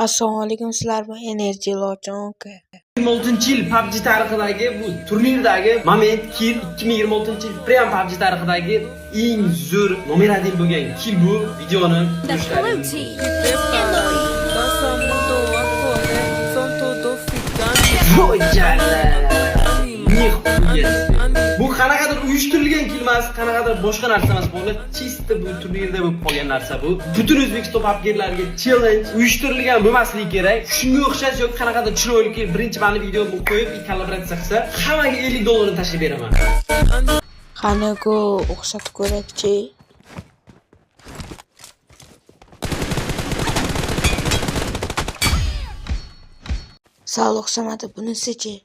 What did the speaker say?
Assalomu alaykum, sizlar bu Energy Lochin aka. 2026-yil PUBG tarixidagi bu turnirdagi moment kill 2026-yil Prem PUBG tarixidagi eng zo'r nomer 1 bo'lgan kill bu videoni bu qanaqadir uyushtirilgan kill emas, qanaqadir boshqa narsa emas, bu chista bu turnirda bo'lib qolgan narsa bu. Butun O'zbekiston PUBG'lariga challenge uyushtirilgan bo'lmasligi kerak. Shunga o'xshash yoki qanaqadir chiroyli birinchi bani video qo'yib kollaboratsiya qilsa, hammaga $50 tashlab beraman. Qanaqa o'xshatib ko'rakchi. Sal o'xshamadi bunisichi.